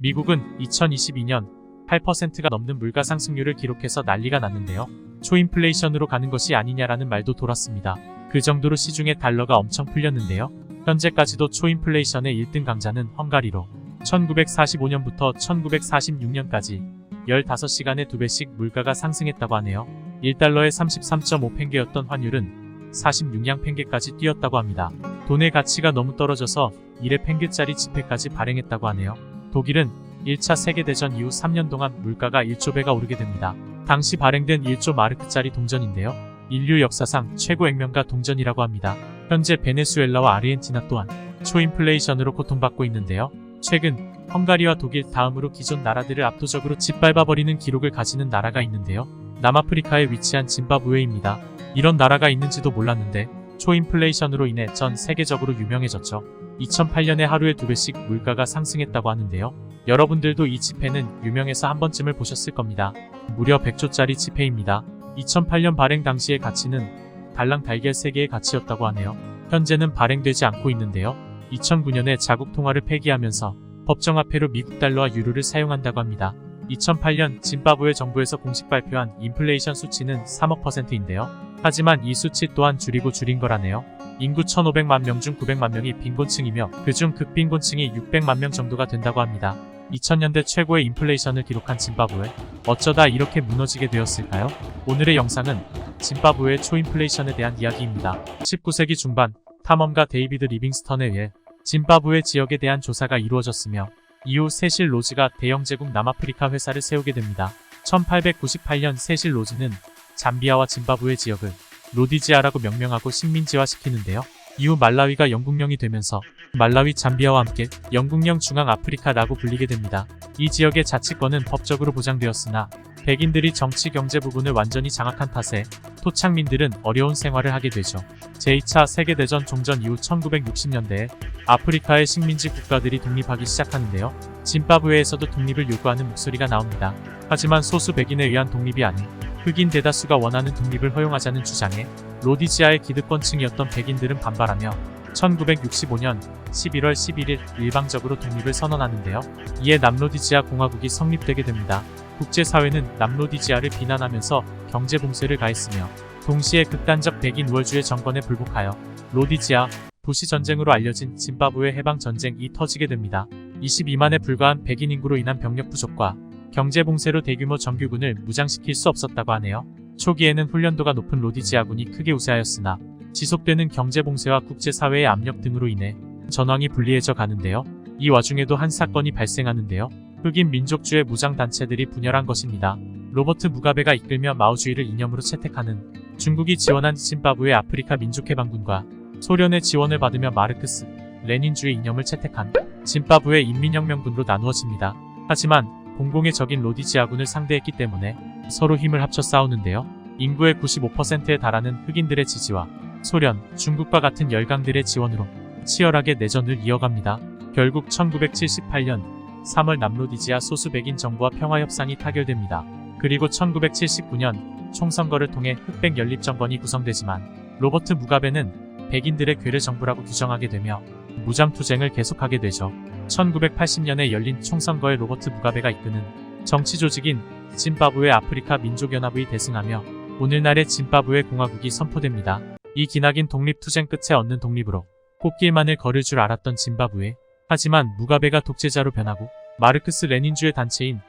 미국은 2022년 8%가 넘는 물가 상승률을 기록해서 난리가 났는데요. 초인플레이션으로 가는 것이 아니냐라는 말도 돌았습니다. 그 정도로 시중에 달러가 엄청 풀렸는데요. 현재까지도 초인플레이션의 1등 강자는 헝가리로 1945년부터 1946년까지 15시간에 2배씩 물가가 상승했다고 하네요. 1달러에 33.5펜게였던 환율은 46냥펜게까지 뛰었다고 합니다. 돈의 가치가 너무 떨어져서 1펜게짜리 지폐까지 발행했다고 하네요. 독일은 1차 세계대전 이후 3년 동안 물가가 1조 배가 오르게 됩니다. 당시 발행된 1조 마르크짜리 동전인데요. 인류 역사상 최고 액면가 동전이라고 합니다. 현재 베네수엘라와 아르헨티나 또한 초인플레이션으로 고통받고 있는데요. 최근 헝가리와 독일 다음으로 기존 나라들을 압도적으로 짓밟아버리는 기록을 가지는 나라가 있는데요. 남아프리카에 위치한 짐바브웨입니다. 이런 나라가 있는지도 몰랐는데 초인플레이션으로 인해 전 세계적으로 유명해졌죠. 2008년에 하루에 2배씩 물가가 상승했다고 하는데요. 여러분들도 이 지폐는 유명해서 한 번쯤을 보셨을 겁니다. 무려 100조짜리 지폐입니다. 2008년 발행 당시의 가치는 달랑 달걀 3개의 가치였다고 하네요. 현재는 발행되지 않고 있는데요. 2009년에 자국 통화를 폐기하면서 법정화폐로 미국 달러와 유로를 사용한다고 합니다. 2008년 짐바브웨 정부에서 공식 발표한 인플레이션 수치는 3억%인데요. 하지만 이 수치 또한 줄인 거라네요. 인구 1,500만 명 중 900만 명이 빈곤층이며 그중 극빈곤층이 600만 명 정도가 된다고 합니다. 2000년대 최고의 인플레이션을 기록한 짐바브웨. 어쩌다 이렇게 무너지게 되었을까요? 오늘의 영상은 짐바브웨의 초인플레이션에 대한 이야기입니다. 19세기 중반 탐험가 데이비드 리빙스턴에 의해 짐바브웨 지역에 대한 조사가 이루어졌으며 이후 세실 로즈가 대영 제국 남아프리카 회사를 세우게 됩니다. 1898년 세실 로즈는 잠비아와 짐바브웨 지역을 로디지아라고 명명하고 식민지화시키는데요. 이후 말라위가 영국령이 되면서 말라위 잠비아와 함께 영국령 중앙아프리카라고 불리게 됩니다. 이 지역의 자치권은 법적으로 보장되었으나 백인들이 정치 경제 부분을 완전히 장악한 탓에 토착민들은 어려운 생활을 하게 되죠. 제2차 세계대전 종전 이후 1960년대에 아프리카의 식민지 국가들이 독립하기 시작하는데요. 짐바브웨에서도 독립을 요구하는 목소리가 나옵니다. 하지만 소수 백인에 의한 독립이 아닌 흑인 대다수가 원하는 독립을 허용하자는 주장에 로디지아의 기득권층이었던 백인들은 반발하며 1965년 11월 11일 일방적으로 독립을 선언하는데요. 이에 남로디지아 공화국이 성립되게 됩니다. 국제사회는 남로디지아를 비난하면서 경제봉쇄를 가했으며 동시에 극단적 백인 우월주의 정권에 불복하여 로디지아 도시전쟁으로 알려진 짐바브웨 해방전쟁이 터지게 됩니다. 22만에 불과한 백인 인구로 인한 병력 부족과 경제봉쇄로 대규모 정규군을 무장시킬 수 없었다고 하네요. 초기에는 훈련도가 높은 로디지아군이 크게 우세하였으나 지속되는 경제봉쇄와 국제사회의 압력 등으로 인해 전황이 불리해져 가는데요. 이 와중에도 한 사건이 발생하는데요. 흑인 민족주의 무장단체들이 분열한 것입니다. 로버트 무가베가 이끌며 마오주의를 이념으로 채택하는 중국이 지원한 짐바브웨 아프리카 민족해방군과 소련의 지원을 받으며 마르크스, 레닌주의 이념을 채택한 짐바브웨 인민혁명군으로 나누어집니다. 하지만 공공의 적인 로디지아군을 상대했기 때문에 서로 힘을 합쳐 싸우는데요. 인구의 95%에 달하는 흑인들의 지지와 소련, 중국과 같은 열강들의 지원으로 치열하게 내전을 이어갑니다. 결국 1978년 3월 남로디지아 소수 백인 정부와 평화협상이 타결됩니다. 그리고 1979년 총선거를 통해 흑백 연립정권이 구성되지만 로버트 무가베는 백인들의 괴뢰 정부라고 규정하게 되며 무장투쟁을 계속하게 되죠. 1980년에 열린 총선거에 로버트 무가베가 이끄는 정치조직인 짐바브웨 아프리카 민족연합의 대승하며 오늘날의 짐바브웨 공화국이 선포됩니다. 이 기나긴 독립투쟁 끝에 얻는 독립으로 꽃길만을 걸을 줄 알았던 짐바브웨. 하지만 무가베가 독재자로 변하고 마르크스 레닌주의 단체인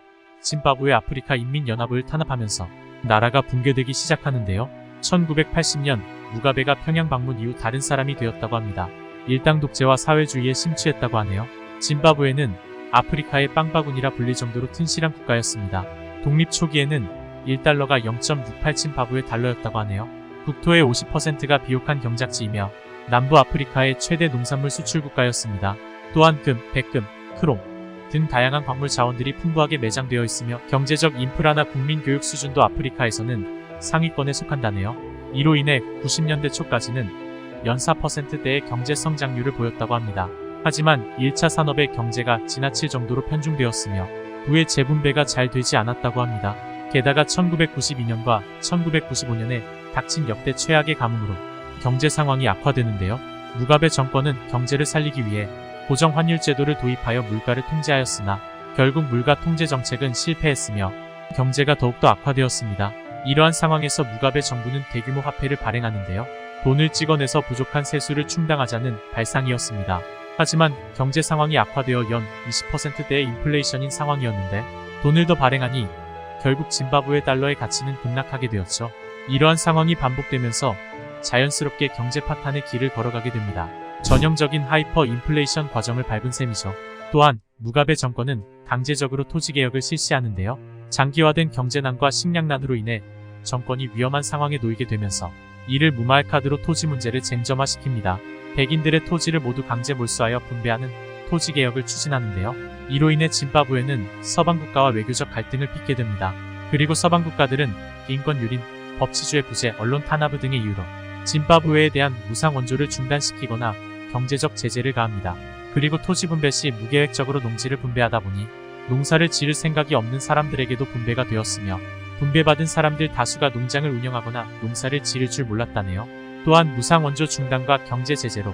짐바브웨 아프리카 인민연합을 탄압하면서 나라가 붕괴되기 시작하는데요. 1980년 무가베가 평양 방문 이후 다른 사람이 되었다고 합니다. 일당 독재와 사회주의에 심취했다고 하네요. 짐바브웨는 아프리카의 빵바구니라 불릴 정도로 튼실한 국가였습니다. 독립 초기에는 1달러가 0.68 짐바브웨 달러였다고 하네요. 국토의 50%가 비옥한 경작지이며 남부 아프리카의 최대 농산물 수출 국가였습니다. 또한 금, 백금, 크롬 등 다양한 광물 자원들이 풍부하게 매장되어 있으며 경제적 인프라나 국민 교육 수준도 아프리카에서는 상위권에 속한다네요. 이로 인해 90년대 초까지는 연 4%대의 경제 성장률을 보였다고 합니다. 하지만 1차 산업의 경제가 지나칠 정도로 편중되었으며 부의 재분배가 잘 되지 않았다고 합니다. 게다가 1992년과 1995년에 닥친 역대 최악의 가뭄으로 경제 상황이 악화되는데요. 무가베 정권은 경제를 살리기 위해 고정환율 제도를 도입하여 물가를 통제하였으나 결국 물가 통제 정책은 실패했으며 경제가 더욱더 악화되었습니다. 이러한 상황에서 무가베 정부는 대규모 화폐를 발행하는데요. 돈을 찍어내서 부족한 세수를 충당하자는 발상이었습니다. 하지만 경제 상황이 악화되어 연 20%대의 인플레이션인 상황이었는데 돈을 더 발행하니 결국 짐바브웨 달러의 가치는 급락하게 되었죠. 이러한 상황이 반복되면서 자연스럽게 경제 파탄의 길을 걸어가게 됩니다. 전형적인 하이퍼 인플레이션 과정을 밟은 셈이죠. 또한 무가베 정권은 강제적으로 토지개혁을 실시하는데요. 장기화된 경제난과 식량난으로 인해 정권이 위험한 상황에 놓이게 되면서 이를 무마할 카드로 토지 문제를 쟁점화시킵니다. 백인들의 토지를 모두 강제 몰수하여 분배하는 토지개혁을 추진하는데요. 이로 인해 짐바브웨는 서방국가와 외교적 갈등을 빚게 됩니다. 그리고 서방국가들은 인권 유린, 법치주의 부재, 언론 탄압 등의 이유로 짐바브웨에 대한 무상 원조를 중단시키거나 경제적 제재를 가합니다. 그리고 토지 분배 시 무계획적으로 농지를 분배하다 보니 농사를 지을 생각이 없는 사람들에게도 분배가 되었으며 분배받은 사람들 다수가 농장을 운영하거나 농사를 지을 줄 몰랐다네요. 또한 무상 원조 중단과 경제 제재로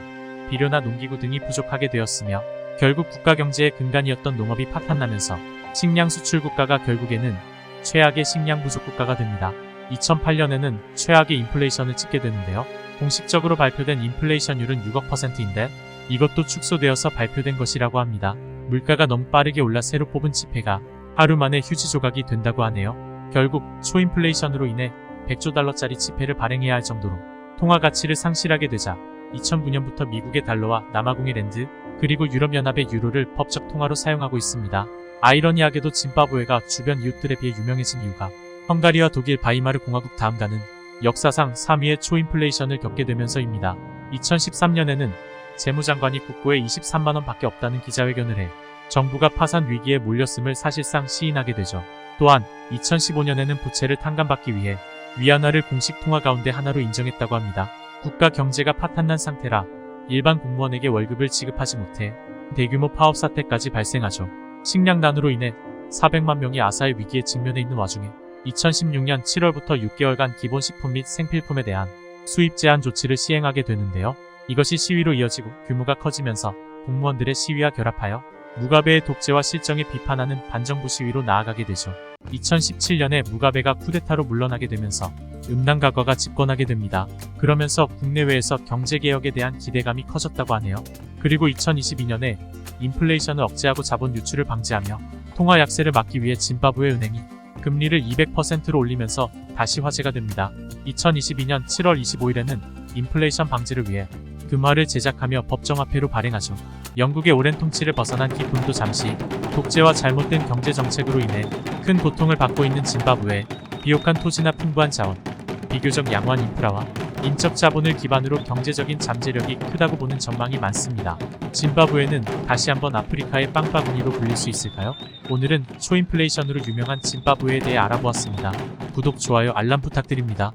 비료나 농기구 등이 부족하게 되었으며 결국 국가 경제의 근간이었던 농업이 파탄나면서 식량 수출 국가가 결국에는 최악의 식량 부족 국가가 됩니다. 2008년에는 최악의 인플레이션을 찍게 되는데요. 공식적으로 발표된 인플레이션율은 6%인데 이것도 축소되어서 발표된 것이라고 합니다. 물가가 너무 빠르게 올라 새로 뽑은 지폐가 하루 만에 휴지 조각이 된다고 하네요. 결국 초인플레이션으로 인해 100조 달러짜리 지폐를 발행해야 할 정도로 통화 가치를 상실하게 되자 2009년부터 미국의 달러와 남아공의 랜드 그리고 유럽연합의 유로를 법적 통화로 사용하고 있습니다. 아이러니하게도 짐바브웨가 주변 이웃들에 비해 유명해진 이유가 헝가리와 독일 바이마르 공화국 다음 가는 역사상 3위의 초인플레이션을 겪게 되면서입니다. 2013년에는 재무장관이 국고에 23만원 밖에 없다는 기자회견을 해 정부가 파산 위기에 몰렸음을 사실상 시인하게 되죠. 또한 2015년에는 부채를 탕감받기 위해 위안화를 공식 통화 가운데 하나로 인정했다고 합니다. 국가 경제가 파탄난 상태라 일반 공무원에게 월급을 지급하지 못해 대규모 파업 사태까지 발생하죠. 식량난으로 인해 400만 명이 아사의 위기에 직면해 있는 와중에 2016년 7월부터 6개월간 기본식품 및 생필품에 대한 수입 제한 조치를 시행하게 되는데요. 이것이 시위로 이어지고 규모가 커지면서 공무원들의 시위와 결합하여 무가베의 독재와 실정에 비판하는 반정부 시위로 나아가게 되죠. 2017년에 무가베가 쿠데타로 물러나게 되면서 음란가과가 집권하게 됩니다. 그러면서 국내외에서 경제개혁에 대한 기대감이 커졌다고 하네요. 그리고 2022년에 인플레이션을 억제하고 자본 유출을 방지하며 통화 약세를 막기 위해 짐바브웨 은행이 금리를 200%로 올리면서 다시 화제가 됩니다. 2022년 7월 25일에는 인플레이션 방지를 위해 금화를 제작하며 법정화폐로 발행하죠. 영국의 오랜 통치를 벗어난 기쁨도 잠시 독재와 잘못된 경제정책으로 인해 큰 고통을 받고 있는 짐바브웨. 비옥한 토지나 풍부한 자원, 비교적 양호한 인프라와 인적 자본을 기반으로 경제적인 잠재력이 크다고 보는 전망이 많습니다. 짐바브웨는 다시 한번 아프리카의 빵바구니로 불릴 수 있을까요? 오늘은 초인플레이션으로 유명한 짐바브웨에 대해 알아보았습니다. 구독, 좋아요, 알람 부탁드립니다.